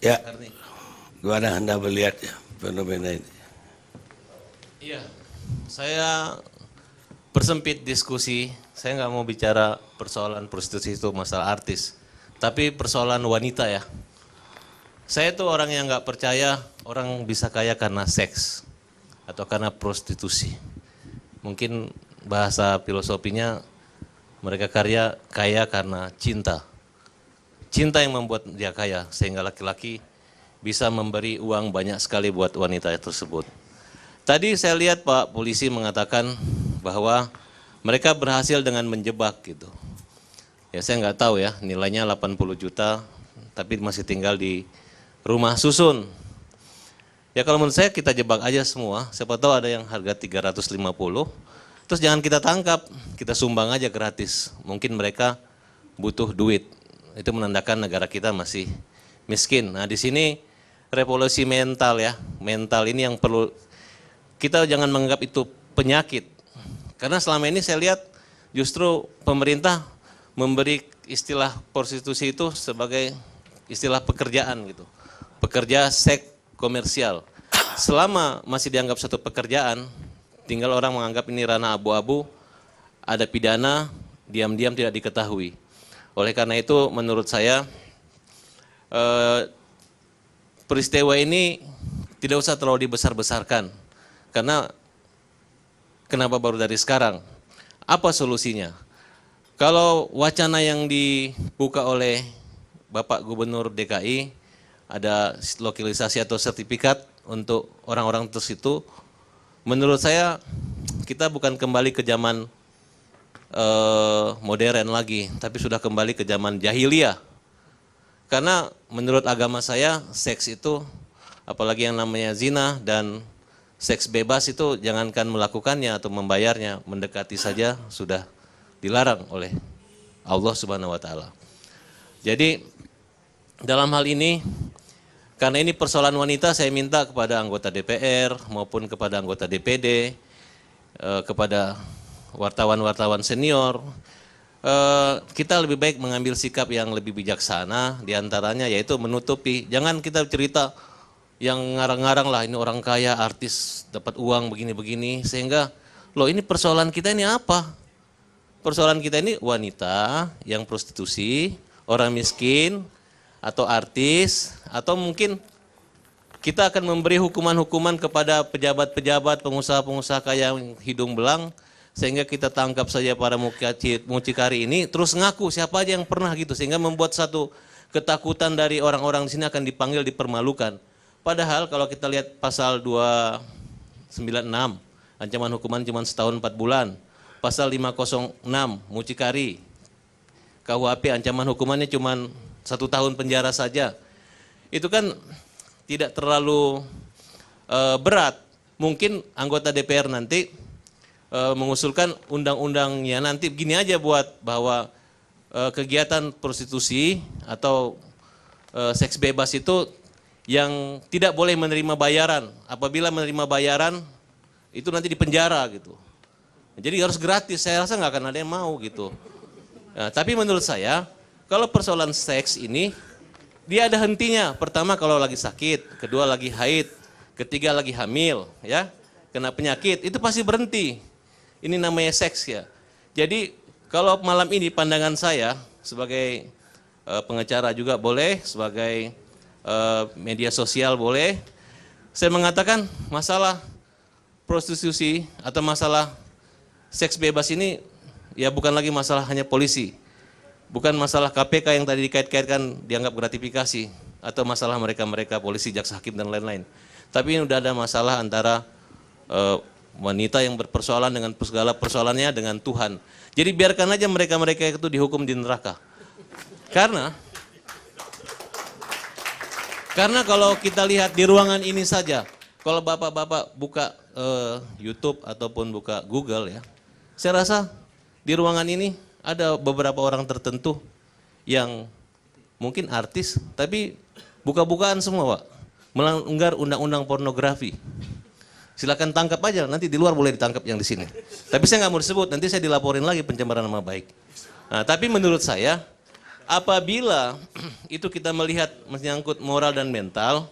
Ya, gimana Anda melihat ya fenomena ini? Iya, saya persempit diskusi. Saya nggak mau bicara persoalan prostitusi itu masalah artis, tapi persoalan wanita ya. Saya tuh orang yang nggak percaya orang bisa kaya karena seks atau karena prostitusi. Mungkin bahasa filosofinya mereka kaya karena cinta. Cinta yang membuat dia kaya, sehingga laki-laki bisa memberi uang banyak sekali buat wanita tersebut. Tadi saya lihat Pak polisi mengatakan bahwa mereka berhasil dengan menjebak gitu. Ya saya nggak tahu ya, nilainya 80 juta, tapi masih tinggal di rumah susun. Ya kalau menurut saya kita jebak aja semua, siapa tahu ada yang harga 350, terus jangan kita tangkap, kita sumbang aja gratis. Mungkin mereka butuh duit. Itu menandakan negara kita masih miskin. Nah di sini revolusi mental ya, mental ini yang perlu kita jangan menganggap itu penyakit. Karena selama ini saya lihat justru pemerintah memberi istilah prostitusi itu sebagai istilah pekerjaan gitu. Pekerja seks komersial. Selama masih dianggap satu pekerjaan, tinggal orang menganggap ini ranah abu-abu, ada pidana, diam-diam tidak diketahui. Oleh karena itu menurut saya peristiwa ini tidak usah terlalu dibesar-besarkan. Karena kenapa baru dari sekarang? Apa solusinya? Kalau wacana yang dibuka oleh Bapak Gubernur DKI, ada lokalisasi atau sertifikat untuk orang-orang tersebut, menurut saya kita bukan kembali ke zaman modern lagi, tapi sudah kembali ke zaman jahiliyah. Karena menurut agama saya, seks itu, apalagi yang namanya zina dan seks bebas itu jangankan melakukannya atau membayarnya, mendekati saja sudah dilarang oleh Allah Subhanahu wa taala. Jadi dalam hal ini, karena ini persoalan wanita, saya minta kepada anggota DPR maupun kepada anggota DPD, kepada wartawan-wartawan senior, kita lebih baik mengambil sikap yang lebih bijaksana, diantaranya yaitu menutupi. Jangan kita cerita yang ngarang-ngarang lah, ini orang kaya, artis dapat uang begini-begini, sehingga loh ini persoalan kita ini apa? Persoalan kita ini wanita yang prostitusi, orang miskin, atau artis, atau mungkin kita akan memberi hukuman-hukuman kepada pejabat-pejabat, pengusaha-pengusaha kaya yang hidung belang, sehingga kita tangkap saja para mucikari ini, terus ngaku siapa aja yang pernah gitu, sehingga membuat satu ketakutan dari orang-orang di sini akan dipanggil, dipermalukan. Padahal kalau kita lihat pasal 296, ancaman hukuman cuma setahun 4 bulan. Pasal 506, mucikari, KUHP ancaman hukumannya cuma 1 tahun penjara saja. Itu kan tidak terlalu berat. Mungkin anggota DPR nanti mengusulkan undang-undangnya nanti begini aja buat bahwa kegiatan prostitusi atau seks bebas itu yang tidak boleh menerima bayaran. Apabila menerima bayaran itu nanti dipenjara gitu. Jadi harus gratis, saya rasa nggak akan ada yang mau gitu. Nah, tapi menurut saya kalau persoalan seks ini dia ada hentinya. Pertama kalau lagi sakit, kedua lagi haid, ketiga lagi hamil, ya kena penyakit, itu pasti berhenti. Ini namanya seks ya. Jadi kalau malam ini pandangan saya sebagai pengacara juga boleh, sebagai media sosial boleh, saya mengatakan masalah prostitusi atau masalah seks bebas ini ya bukan lagi masalah hanya polisi. Bukan masalah KPK yang tadi dikait-kaitkan dianggap gratifikasi atau masalah mereka-mereka polisi, jaksa, hakim dan lain-lain. Tapi ini udah ada masalah antara wanita yang berpersoalan dengan segala persoalannya dengan Tuhan. Jadi biarkan aja mereka-mereka itu dihukum di neraka. Karena kalau kita lihat di ruangan ini saja, kalau bapak-bapak buka YouTube ataupun buka Google ya, saya rasa di ruangan ini ada beberapa orang tertentu yang mungkin artis, tapi buka-bukaan semua Pak, melanggar undang-undang pornografi. Silakan tangkap aja, nanti di luar boleh ditangkap yang di sini. Tapi saya nggak mau disebut, nanti saya dilaporin lagi pencemaran nama baik. Nah, tapi menurut saya Apabila itu kita melihat menyangkut moral dan mental,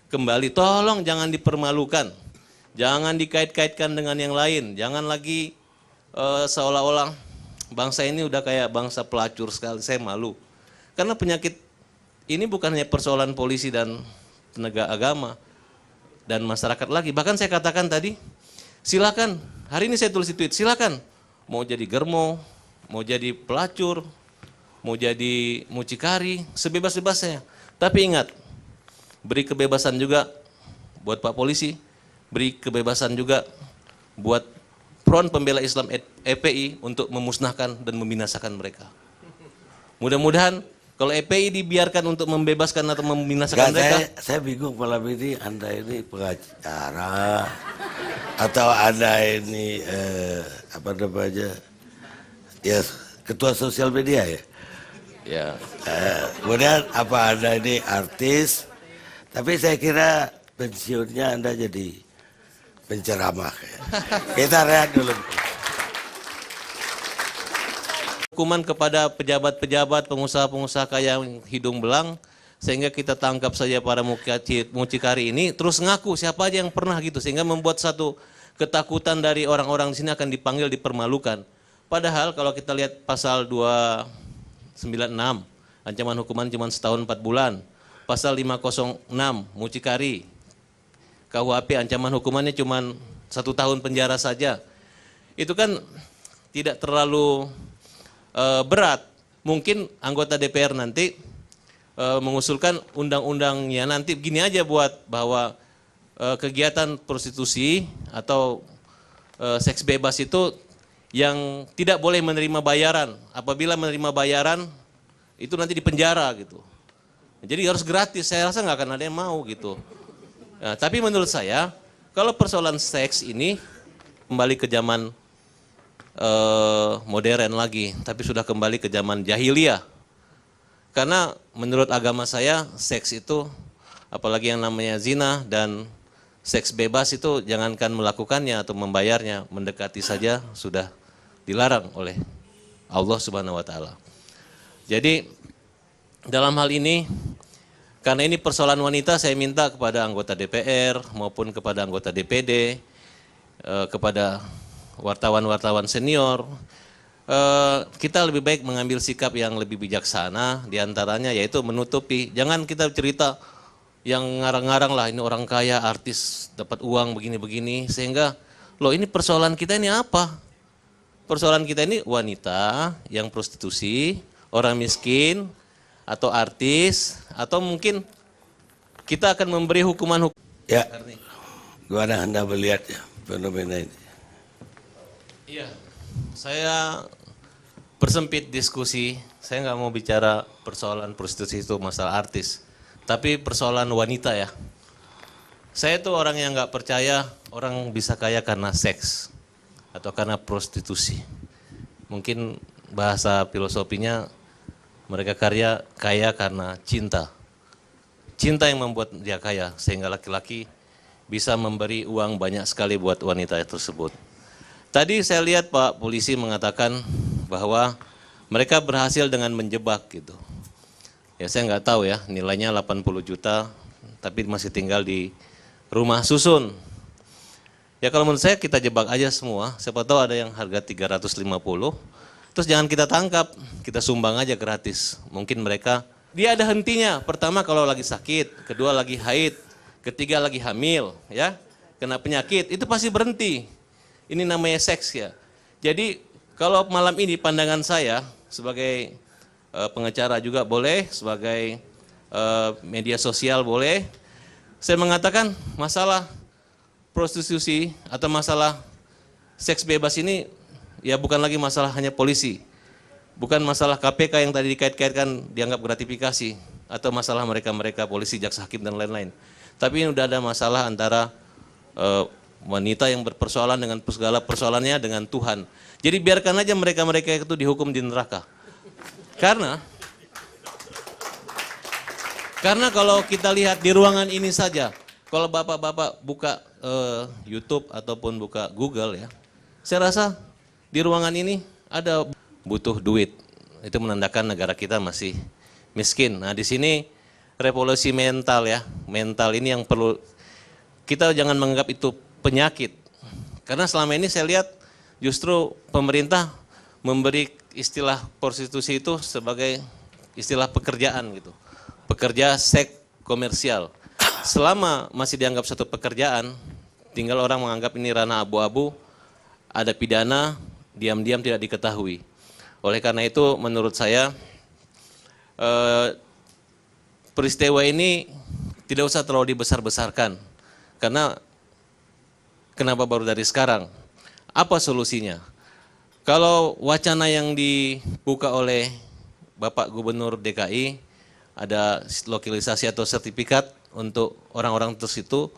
kembali tolong jangan dipermalukan. Jangan dikait-kaitkan dengan yang lain. Jangan lagi seolah-olah bangsa ini udah kayak bangsa pelacur sekali. Saya malu. Karena penyakit ini bukan hanya persoalan polisi dan penegak agama dan masyarakat lagi. Bahkan saya katakan tadi, silakan, hari ini saya tulis di tweet, silakan mau jadi germo, mau jadi pelacur, mau jadi mucikari, sebebas-bebasnya. Tapi ingat, beri kebebasan juga buat Pak Polisi, beri kebebasan juga buat Front Pembela Islam FPI untuk memusnahkan dan membinasakan mereka. Mudah-mudahan kalau FPI dibiarkan untuk membebaskan atau membinasakan mereka. Saya bingung malam ini Anda ini pengacara atau Anda ini apa namanya, ya ketua sosial media ya. Ya. Kemudian apa Anda ini artis, tapi saya kira pensiunnya Anda jadi penceramah. Kita rehat dulu. Hukuman kepada pejabat-pejabat, pengusaha-pengusaha kaya yang hidung belang, sehingga kita tangkap saja para mucikari ini, terus ngaku siapa aja yang pernah gitu, sehingga membuat satu ketakutan dari orang-orang di sini akan dipanggil, dipermalukan. Padahal kalau kita lihat pasal 296, ancaman hukuman cuma setahun 4 bulan. Pasal 506, mucikari, KUHP ancaman hukumannya cuma 1 tahun penjara saja. Itu kan tidak terlalu berat. Mungkin anggota DPR nanti mengusulkan undang-undangnya nanti begini aja buat bahwa kegiatan prostitusi atau seks bebas itu yang tidak boleh menerima bayaran. Apabila menerima bayaran itu nanti dipenjara gitu. Jadi harus gratis. Saya rasa nggak akan ada yang mau gitu. Nah, tapi menurut saya kalau persoalan seks ini kembali ke zaman modern lagi, tapi sudah kembali ke zaman jahiliyah. Karena menurut agama saya seks itu, apalagi yang namanya zina dan seks bebas itu jangankan melakukannya atau membayarnya, mendekati saja sudah dilarang oleh Allah Subhanahu wa taala. Jadi dalam hal ini, karena ini persoalan wanita, saya minta kepada anggota DPR maupun kepada anggota DPD, kepada wartawan-wartawan senior, kita lebih baik mengambil sikap yang lebih bijaksana, diantaranya yaitu menutupi. Jangan kita cerita yang ngarang-ngarang lah, ini orang kaya, artis, dapat uang begini-begini, sehingga loh ini persoalan kita ini apa? Persoalan kita ini wanita yang prostitusi, orang miskin, atau artis, atau mungkin kita akan memberi hukuman. Ya, gimana Anda melihat ya fenomena ini? Iya, saya persempit diskusi, saya nggak mau bicara persoalan prostitusi itu masalah artis, tapi persoalan wanita ya. Saya tuh orang yang nggak percaya orang bisa kaya karena seks atau karena prostitusi. Mungkin bahasa filosofinya mereka kaya karena cinta. Cinta yang membuat dia kaya, sehingga laki-laki bisa memberi uang banyak sekali buat wanita tersebut. Tadi saya lihat Pak Polisi mengatakan bahwa mereka berhasil dengan menjebak gitu. Ya saya nggak tahu ya, nilainya 80 juta, tapi masih tinggal di rumah susun. Ya kalau menurut saya kita jebak aja semua, siapa tahu ada yang harga 350, terus jangan kita tangkap, kita sumbang aja gratis. Mungkin mereka, dia ada hentinya, pertama kalau lagi sakit, kedua lagi haid, ketiga lagi hamil, ya kena penyakit, itu pasti berhenti. Ini namanya seks ya. Jadi kalau malam ini pandangan saya sebagai pengacara juga boleh, sebagai media sosial boleh, saya mengatakan masalah prostitusi atau masalah seks bebas ini ya bukan lagi masalah hanya polisi, bukan masalah KPK yang tadi dikait-kaitkan dianggap gratifikasi, atau masalah mereka-mereka polisi, jaksa, hakim dan lain-lain. Tapi ini udah ada masalah antara wanita yang berpersoalan dengan segala persoalannya dengan Tuhan. Jadi biarkan aja mereka-mereka itu dihukum di neraka. Karena kalau kita lihat di ruangan ini saja, kalau bapak-bapak buka YouTube ataupun buka Google ya, saya rasa di ruangan ini ada butuh duit. itu menandakan negara kita masih miskin. Nah, di sini revolusi mental ya. Mental ini yang perlu kita jangan menganggap itu penyakit. Karena selama ini saya lihat justru pemerintah memberi istilah prostitusi itu sebagai istilah pekerjaan gitu. Pekerja seks komersial. Selama masih dianggap satu pekerjaan, tinggal orang menganggap ini ranah abu-abu, ada pidana, diam-diam tidak diketahui. Oleh karena itu menurut saya peristiwa ini tidak usah terlalu dibesar-besarkan. Karena kenapa baru dari sekarang? Apa solusinya? Kalau wacana yang dibuka oleh Bapak Gubernur DKI, ada lokalisasi atau sertifikat untuk orang-orang terus itu,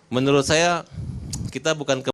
menurut saya kita bukan